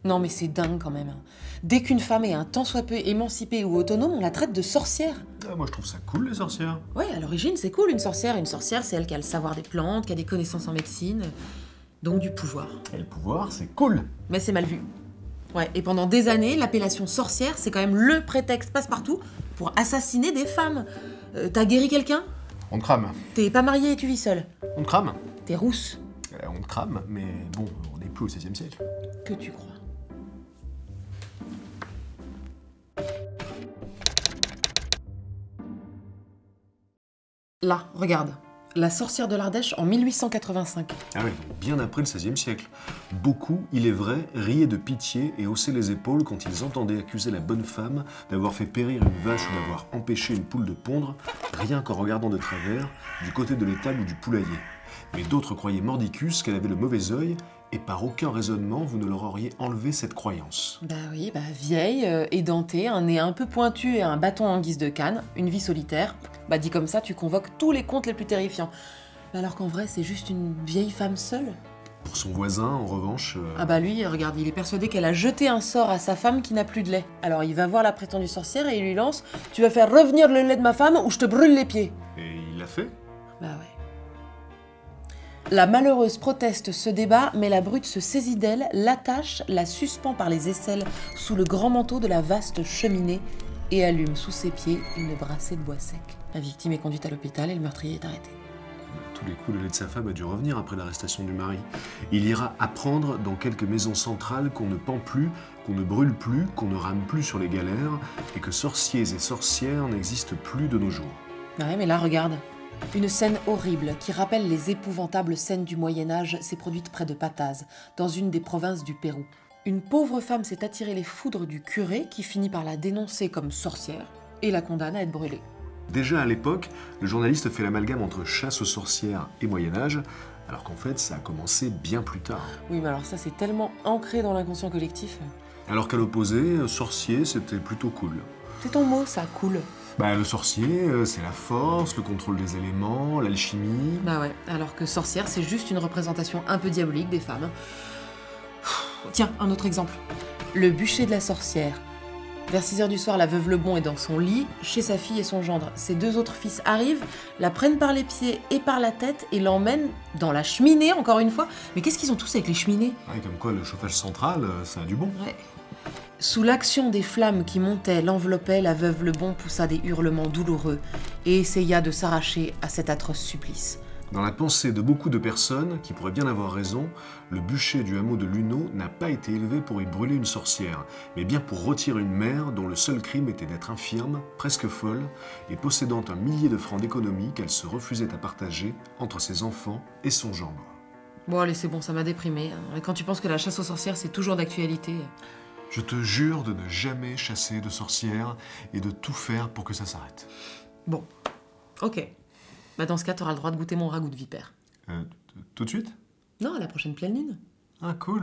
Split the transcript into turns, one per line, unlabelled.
Non mais c'est dingue quand même. Dès qu'une femme est un tant soit peu émancipée ou autonome, on la traite de sorcière.
Ah, moi je trouve ça cool les sorcières.
Ouais, à l'origine c'est cool une sorcière. Une sorcière c'est elle qui a le savoir des plantes, qui a des connaissances en médecine, donc du pouvoir.
Et le pouvoir, c'est cool.
Mais c'est mal vu. Ouais, et pendant des années, l'appellation sorcière, c'est quand même le prétexte passe-partout pour assassiner des femmes. T'as guéri quelqu'un?
On te crame.
T'es pas mariée et tu vis seule.
On te crame.
T'es rousse.
On te crame, mais bon, on n'est plus au XVIe siècle.
Que tu crois. Là, regarde. La sorcière de l'Ardèche en 1885.
Ah oui, bien après le XVIe siècle. Beaucoup, il est vrai, riaient de pitié et haussaient les épaules quand ils entendaient accuser la bonne femme d'avoir fait périr une vache ou d'avoir empêché une poule de pondre, rien qu'en regardant de travers, du côté de l'étable ou du poulailler. Mais d'autres croyaient mordicus qu'elle avait le mauvais œil, et par aucun raisonnement vous ne leur auriez enlevé cette croyance.
Bah oui, vieille, édentée, un nez un peu pointu et un bâton en guise de canne, une vie solitaire. Bah dit comme ça, tu convoques tous les contes les plus terrifiants. Alors qu'en vrai, c'est juste une vieille femme seule.
Pour son voisin, en revanche...
Ah bah lui, regarde, il est persuadé qu'elle a jeté un sort à sa femme qui n'a plus de lait. Alors il va voir la prétendue sorcière et il lui lance « Tu vas faire revenir le lait de ma femme ou je te brûle les pieds !»
Et il l'a fait.
Bah ouais. La malheureuse proteste ce débat, mais la brute se saisit d'elle, l'attache, la suspend par les aisselles sous le grand manteau de la vaste cheminée et allume sous ses pieds une brassée de bois sec. La victime est conduite à l'hôpital et le meurtrier est arrêté.
Tous les coups, le lait de sa femme a dû revenir après l'arrestation du mari. Il ira apprendre dans quelques maisons centrales qu'on ne pend plus, qu'on ne brûle plus, qu'on ne rame plus sur les galères, et que sorciers et sorcières n'existent plus de nos jours.
Ouais, mais là, regarde. Une scène horrible qui rappelle les épouvantables scènes du Moyen-Âge s'est produite près de Pataz, dans une des provinces du Pérou. Une pauvre femme s'est attiré les foudres du curé qui finit par la dénoncer comme sorcière et la condamne à être brûlée.
Déjà à l'époque, le journaliste fait l'amalgame entre chasse aux sorcières et Moyen-Âge, alors qu'en fait ça a commencé bien plus tard.
Oui, mais alors ça c'est tellement ancré dans l'inconscient collectif.
Alors qu'à l'opposé, sorcier c'était plutôt cool.
C'est ton mot, ça, cool.
Le sorcier, c'est la force, le contrôle des éléments, l'alchimie...
Bah ouais, alors que sorcière, c'est juste une représentation un peu diabolique des femmes. Tiens, un autre exemple. Le bûcher de la sorcière. Vers 6h du soir, la veuve Lebon est dans son lit, chez sa fille et son gendre. Ses deux autres fils arrivent, la prennent par les pieds et par la tête et l'emmènent dans la cheminée, encore une fois. Mais qu'est-ce qu'ils ont tous avec les cheminées?
Ouais, comme quoi le chauffage central, ça a du bon.
Ouais. Sous l'action des flammes qui montaient, l'enveloppaient, la veuve Lebon poussa des hurlements douloureux et essaya de s'arracher à cet atroce supplice.
Dans la pensée de beaucoup de personnes, qui pourraient bien avoir raison, le bûcher du hameau de Luneau n'a pas été élevé pour y brûler une sorcière, mais bien pour rôtir une mère dont le seul crime était d'être infirme, presque folle, et possédant 1 millier de francs d'économie qu'elle se refusait à partager entre ses enfants et son gendre.
Bon allez, c'est bon, ça m'a déprimé. Quand tu penses que la chasse aux sorcières, c'est toujours d'actualité...
Je te jure de ne jamais chasser de sorcières et de tout faire pour que ça s'arrête.
Bon, ok. Dans ce cas, t'auras le droit de goûter mon ragoût de vipère.
Tout de suite?
Non, à la prochaine pleine lune.
Ah, cool.